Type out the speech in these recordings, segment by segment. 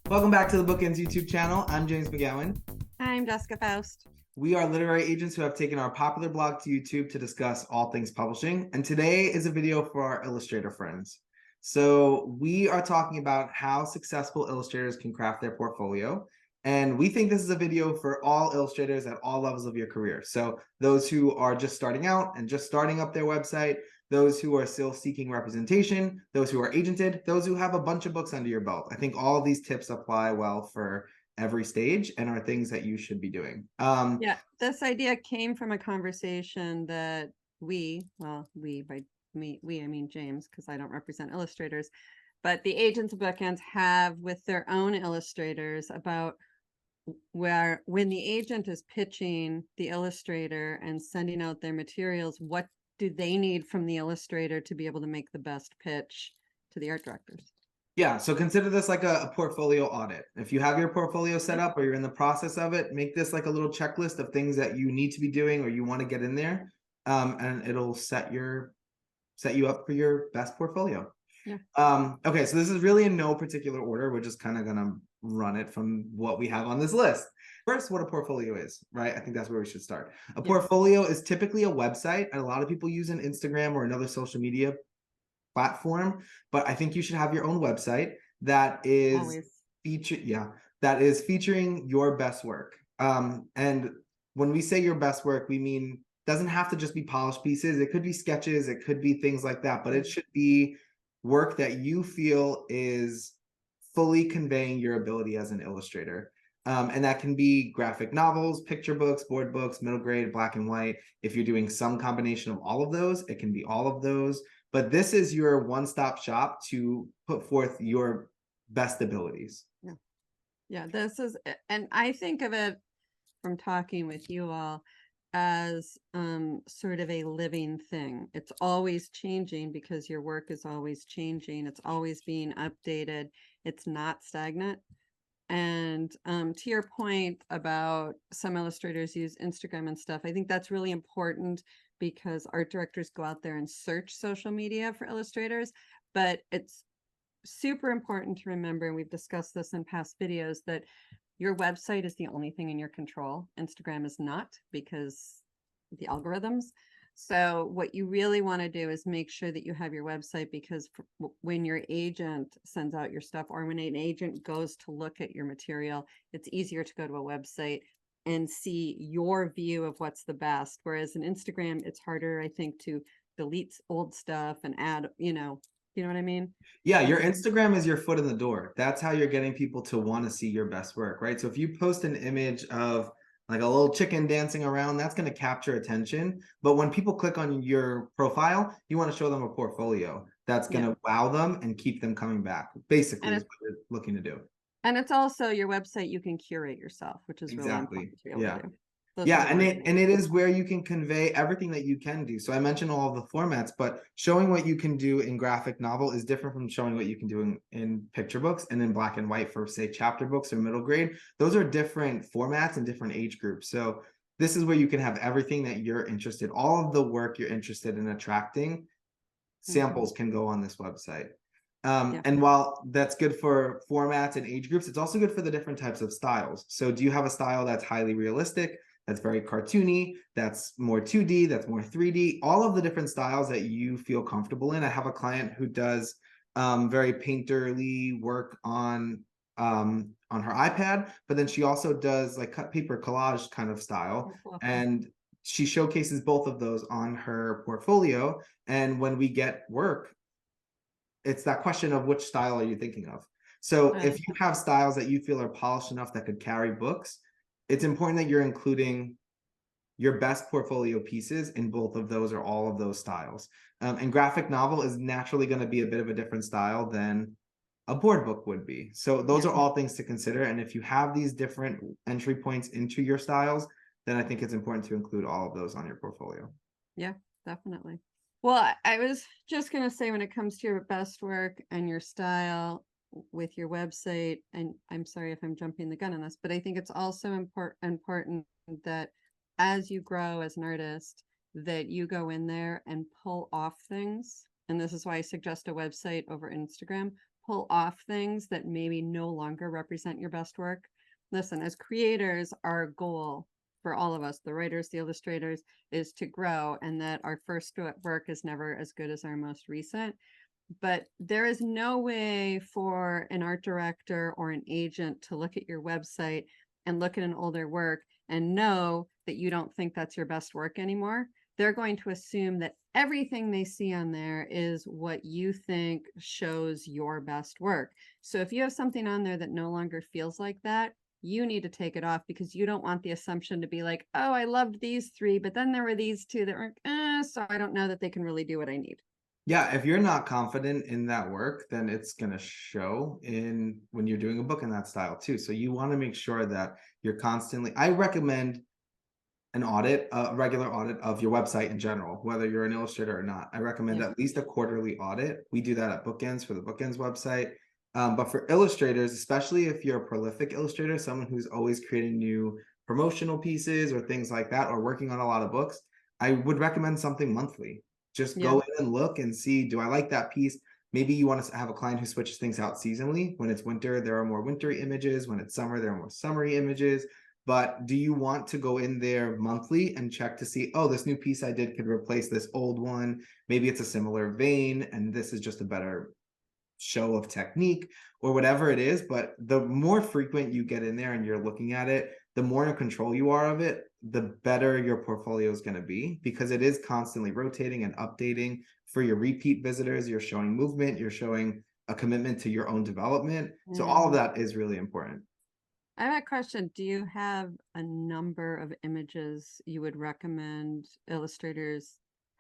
Welcome back to the BookEnds YouTube channel. I'm James McGowan. I'm Jessica Faust. We are literary agents who have taken our popular blog to YouTube to discuss all things publishing. And today is a video for our Illustrator friends. So we are talking about how successful illustrators can craft their portfolio. And we think this is a video for all illustrators at all levels of your career. So those who are just starting out and just starting up their website, those who are still seeking representation, those who are agented, those who have a bunch of books under your belt. I think all of these tips apply well for every stage and are things that you should be doing. Yeah, this idea came from a conversation that we by me, I mean James, because I don't represent illustrators, but the agents of Bookends have with their own illustrators about where when the agent is pitching the illustrator and sending out their materials, what do they need from the illustrator to be able to make the best pitch to the art directors? Yeah, so consider this like a portfolio audit. If you have your portfolio set up or you're in the process of it, make this like a little checklist of things that you need to be doing or you want to get in there, and it'll set you up for your best portfolio. Yeah. Okay, so this is really in no particular order. We're just kind of gonna run it from what we have on this list. First, what a portfolio is, right? I think that's where we should start. A portfolio is typically a website, and a lot of people use an Instagram or another social media platform, but I think you should have your own website that is featuring your best work. And when we say your best work, we mean doesn't have to just be polished pieces. It could be sketches, it could be things like that, but it should be work that you feel is fully conveying your ability as an illustrator. And that can be graphic novels, picture books, board books, middle grade, black and white. If you're doing some combination of all of those, it can be all of those. But this is your one-stop shop to put forth your best abilities. Yeah, this is, and I think of it from talking with you all as sort of a living thing. It's always changing because your work is always changing. It's always being updated. It's not stagnant. And to your point about some illustrators use Instagram and stuff, I think that's really important because art directors go out there and search social media for illustrators, but it's super important to remember, and we've discussed this in past videos, that your website is the only thing in your control. Instagram is not, because the algorithms. So what you really want to do is make sure that you have your website, because when your agent sends out your stuff, or when an agent goes to look at your material, it's easier to go to a website and see your view of what's the best. Whereas in Instagram, it's harder, I think, to delete old stuff and add, you know what I mean? Yeah, your Instagram is your foot in the door. That's how you're getting people to want to see your best work, right? So if you post an image of like a little chicken dancing around, that's going to capture attention. But when people click on your profile, you want to show them a portfolio that's going to wow them and keep them coming back, basically, is what you're looking to do. And it's also your website you can curate yourself, which is really important to be able to do. And it is where you can convey everything that you can do. So I mentioned all of the formats, but showing what you can do in graphic novel is different from showing what you can do in picture books and in black and white for, say, chapter books or middle grade. Those are different formats and different age groups. So this is where you can have everything that you're interested, all of the work you're interested in attracting. Samples can go on this website. And while that's good for formats and age groups, it's also good for the different types of styles. So do you have a style that's highly realistic, that's very cartoony, that's more 2D, that's more 3D, all of the different styles that you feel comfortable in? I have a client who does very painterly work on her iPad, but then she also does like cut paper collage kind of style. And she showcases both of those on her portfolio. And when we get work, it's that question of which style are you thinking of? So if you have styles that you feel are polished enough that could carry books, it's important that you're including your best portfolio pieces in both of those or all of those styles. And graphic novel is naturally going to be a bit of a different style than a board book would be. So those are all things to consider. And if you have these different entry points into your styles, then I think it's important to include all of those on your portfolio. Yeah, definitely. Well, I was just going to say, when it comes to your best work and your style with your website, and I'm sorry if I'm jumping the gun on this, but I think it's also important that as you grow as an artist, that you go in there and pull off things. And this is why I suggest a website over Instagram. pull off things that maybe no longer represent your best work. Listen, as creators, our goal for all of us, the writers, the illustrators, is to grow, and that our first work is never as good as our most recent. But there is no way for an art director or an agent to look at your website and look at an older work and know that you don't think that's your best work anymore. They're going to assume that everything they see on there is what you think shows your best work. So if you have something on there that no longer feels like that, you need to take it off, because you don't want the assumption to be like, oh, I loved these 3, but then there were these 2 that weren't, so I don't know that they can really do what I need. Yeah, if you're not confident in that work, then it's going to show in when you're doing a book in that style too. So you want to make sure that you're constantly, I recommend an audit, a regular audit of your website in general, whether you're an illustrator or not. I recommend at least a quarterly audit. We do that at BookEnds for the BookEnds website. But for illustrators, especially if you're a prolific illustrator, someone who's always creating new promotional pieces or things like that, or working on a lot of books, I would recommend something monthly. Just go in and look and see, do I like that piece? Maybe you want to have a client who switches things out seasonally. When it's winter, there are more wintry images. When it's summer, there are more summery images. But do you want to go in there monthly and check to see, oh, this new piece I did could replace this old one. Maybe it's a similar vein, and this is just a better show of technique or whatever it is. But the more frequent you get in there and you're looking at it, the more in control you are of it, the better your portfolio is going to be, because it is constantly rotating and updating. For your repeat visitors, you're showing movement, you're showing a commitment to your own development. So all of that is really important. I have a question. Do you have a number of images you would recommend illustrators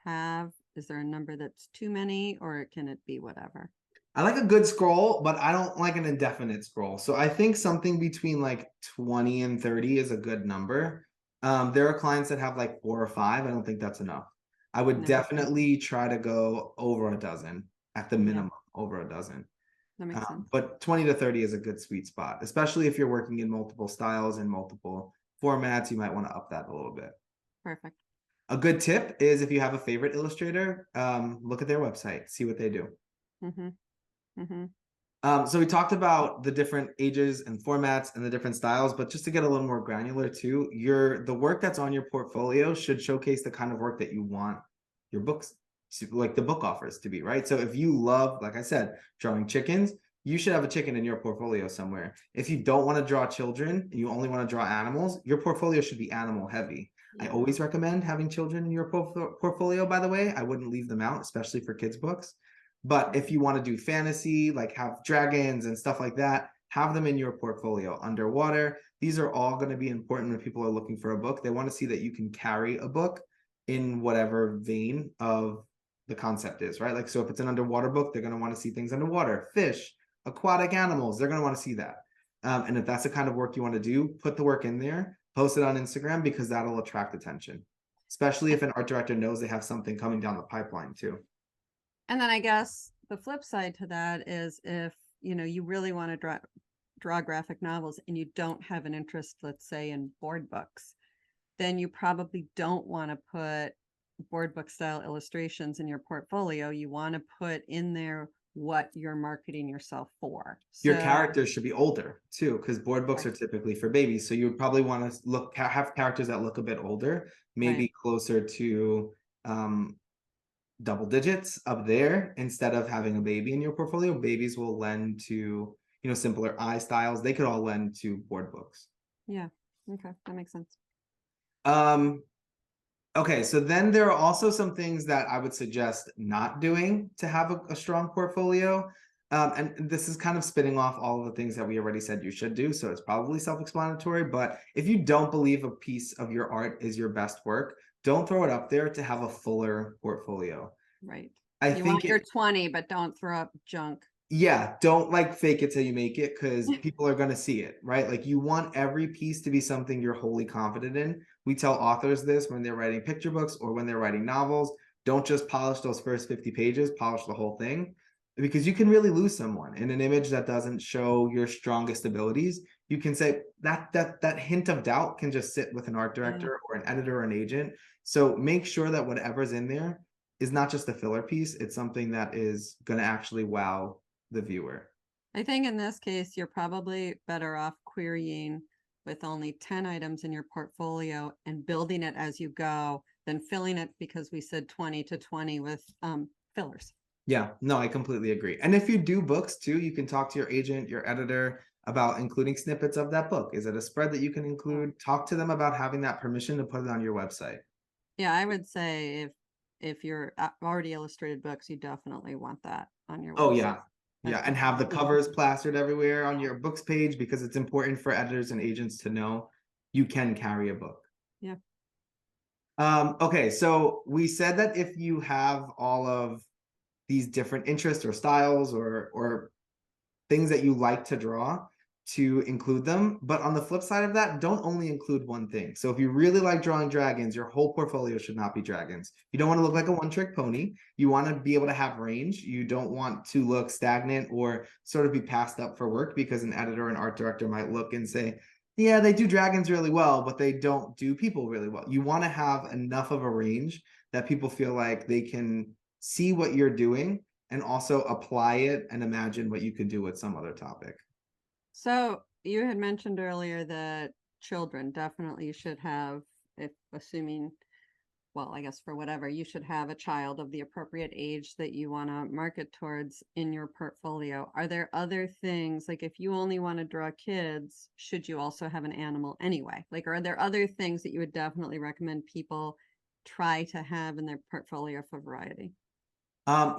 have? Is there a number that's too many, or can it be whatever? I like a good scroll, but I don't like an indefinite scroll. So I think something between like 20 and 30 is a good number. There are clients that have like 4 or 5. I don't think that's enough. I would definitely try to go over a dozen at the minimum, over a dozen. That makes sense. But 20 to 30 is a good sweet spot, especially if you're working in multiple styles and multiple formats. You might want to up that a little bit. Perfect. A good tip is, if you have a favorite illustrator, look at their website, see what they do. So we talked about the different ages and formats and the different styles, but just to get a little more granular too, the work that's on your portfolio should showcase the kind of work that you want your books to, like the book offers to be, right? So if you love, like I said, drawing chickens, you should have a chicken in your portfolio somewhere. If you don't want to draw children and you only want to draw animals, your portfolio should be animal heavy. I always recommend having children in your portfolio, by the way. I wouldn't leave them out, especially for kids' books. But if you want to do fantasy, like have dragons and stuff like that, have them in your portfolio. Underwater, these are all going to be important when people are looking for a book. They want to see that you can carry a book in whatever vein of the concept is, right? Like, so if it's an underwater book, they're going to want to see things underwater, fish, aquatic animals. They're going to want to see that. And if that's the kind of work you want to do, put the work in there, post it on Instagram, because that'll attract attention, especially if an art director knows they have something coming down the pipeline too. And then I guess the flip side to that is, if you really want to draw graphic novels and you don't have an interest, let's say, in board books, then you probably don't want to put board book style illustrations in your portfolio. You want to put in there what you're marketing yourself for. Your characters should be older too, because board books are typically for babies. So you would probably want to have characters that look a bit older, maybe closer to double digits up there, instead of having a baby in your portfolio. Babies will lend to, simpler eye styles. They could all lend to board books. Yeah. Okay. That makes sense. Okay. So then there are also some things that I would suggest not doing to have a strong portfolio. And this is kind of spinning off all of the things that we already said you should do. So it's probably self-explanatory, but if you don't believe a piece of your art is your best work, don't throw it up there to have a fuller portfolio. Right. I you think want your 20, but don't throw up junk. Yeah, don't like fake it till you make it, because people are going to see it, right? Like, you want every piece to be something you're wholly confident in. We tell authors this when they're writing picture books or when they're writing novels. Don't just polish those first 50 pages, polish the whole thing, because you can really lose someone in an image that doesn't show your strongest abilities. You can say that hint of doubt can just sit with an art director or an editor or an agent. So make sure that whatever's in there is not just a filler piece. It's something that is going to actually wow the viewer. I think in this case, you're probably better off querying with only 10 items in your portfolio and building it as you go than filling it because we said 20 to 20 with fillers. Yeah, no, I completely agree. And if you do books too, you can talk to your agent, your editor about including snippets of that book. Is it a spread that you can include? Talk to them about having that permission to put it on your website. Yeah, I would say if you're already illustrated books, you definitely want that on your Oh website. yeah. Yeah, and have the covers plastered everywhere on your books page because it's important for editors and agents to know you can carry a book. Yeah. Okay, so we said that if you have all of these different interests or styles or things that you like to draw, to include them. But on the flip side of that, don't only include one thing. So if you really like drawing dragons, your whole portfolio should not be dragons. You don't want to look like a one-trick pony. You want to be able to have range. You don't want to look stagnant or sort of be passed up for work because an editor and art director might look and say, yeah, they do dragons really well, but they don't do people really well. You want to have enough of a range that people feel like they can see what you're doing and also apply it and imagine what you could do with some other topic. So you had mentioned earlier that children definitely should have, if assuming, well, I guess for whatever, you should have a child of the appropriate age that you want to market towards in your portfolio. Are there other things, like if you only want to draw kids, should you also have an animal anyway? Like, are there other things that you would definitely recommend people try to have in their portfolio for variety?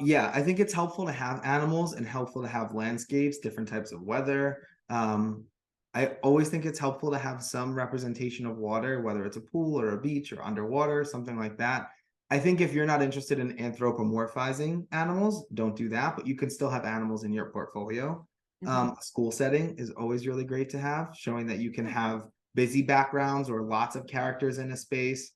Yeah, I think it's helpful to have animals and helpful to have landscapes, different types of weather. I always think it's helpful to have some representation of water, whether it's a pool or a beach or underwater, something like that. I think if you're not interested in anthropomorphizing animals, don't do that, but you can still have animals in your portfolio. A school setting is always really great to have, showing that you can have busy backgrounds or lots of characters in a space,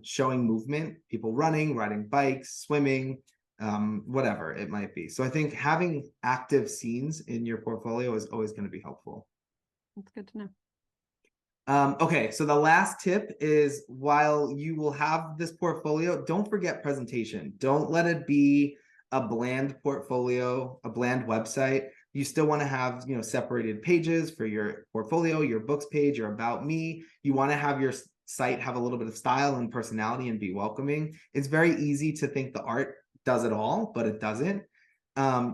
showing movement, people running, riding bikes, swimming, whatever it might be. So I think having active scenes in your portfolio is always going to be helpful. That's good to know. Okay, so the last tip is while you will have this portfolio, don't forget presentation. Don't let it be a bland portfolio, a bland website. You still want to have, separated pages for your portfolio, your books page, your about me. You want to have your site have a little bit of style and personality and be welcoming. It's very easy to think the art does it all, but it doesn't.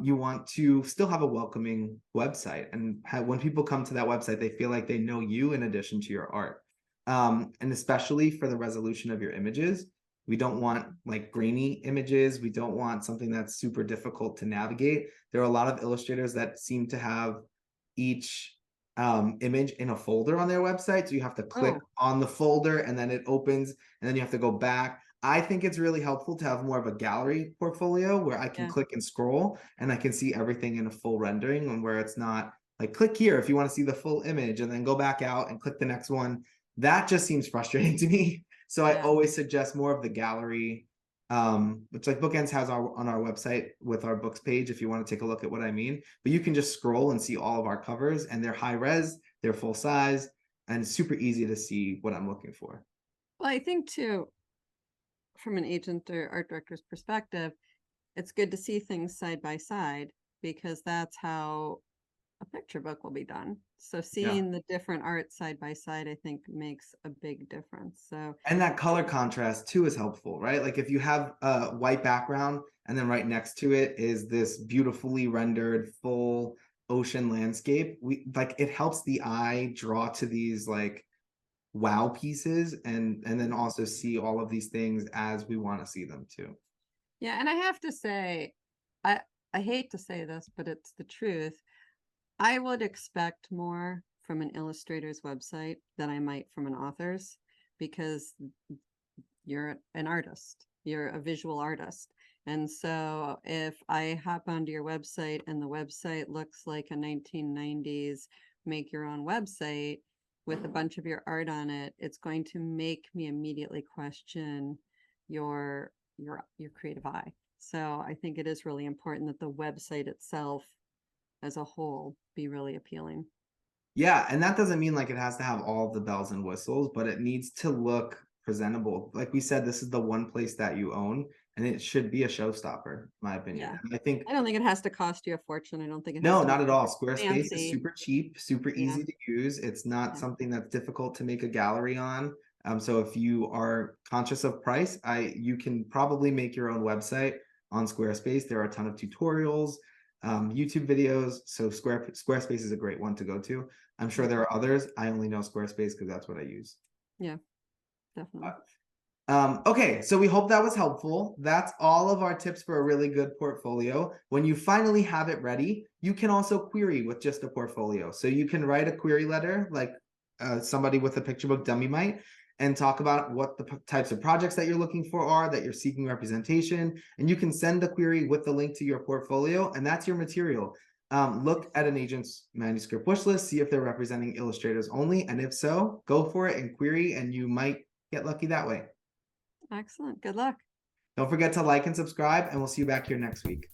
You want to still have a welcoming website, and when people come to that website, they feel like they know you in addition to your art. And especially for the resolution of your images, we don't want like grainy images. We don't want something that's super difficult to navigate. There are a lot of illustrators that seem to have each image in a folder on their website. So you have to click on the folder and then it opens and then you have to go back. I think it's really helpful to have more of a gallery portfolio where I can click and scroll and I can see everything in a full rendering, and where it's not like click here if you want to see the full image and then go back out and click the next one. That just seems frustrating to me. So I always suggest more of the gallery, which like BookEnds has on our website with our books page if you want to take a look at what I mean. But you can just scroll and see all of our covers, and they're high res, they're full size, and super easy to see what I'm looking for. Well, I think too, from an agent or art director's perspective, it's good to see things side by side because that's how a picture book will be done. So seeing the different art side by side, I think makes a big difference. So and that color contrast too is helpful, right? Like if you have a white background and then right next to it is this beautifully rendered full ocean landscape, it helps the eye draw to these like wow pieces and then also see all of these things as we want to see them too. yeah, and I have to say, I hate to say this, but it's the truth. I would expect more from an illustrator's website than I might from an author's, because you're an artist, you're a visual artist. And so if I hop onto your website and the website looks like a 1990s make your own website with a bunch of your art on it, it's going to make me immediately question your creative eye. So I think it is really important that the website itself as a whole be really appealing. Yeah, and that doesn't mean like it has to have all the bells and whistles, but it needs to look presentable. Like we said, this is the one place that you own. and it should be a showstopper, in my opinion. Yeah. And I think I don't think it has to cost you a fortune. I don't think it has no, to be not at all. super Squarespace is fancy. super cheap, super Yeah. easy to use. It's not Yeah. something that's difficult to make a gallery on. So if you are conscious of price, you can probably make your own website on Squarespace. There are a ton of tutorials, YouTube videos. So Squarespace is a great one to go to. I'm sure there are others. I only know Squarespace because that's what I use. Yeah, definitely. Okay, so we hope that was helpful. That's all of our tips for a really good portfolio. When you finally have it ready, you can also query with just a portfolio. So you can write a query letter like somebody with a picture book dummy might, and talk about what the types of projects that you're looking for are, that you're seeking representation, and you can send the query with the link to your portfolio, and that's your material. Look at an agent's manuscript wish list, see if they're representing illustrators only, and if so, go for it and query, and you might get lucky that way. Excellent. Good luck. Don't forget to like and subscribe, and we'll see you back here next week.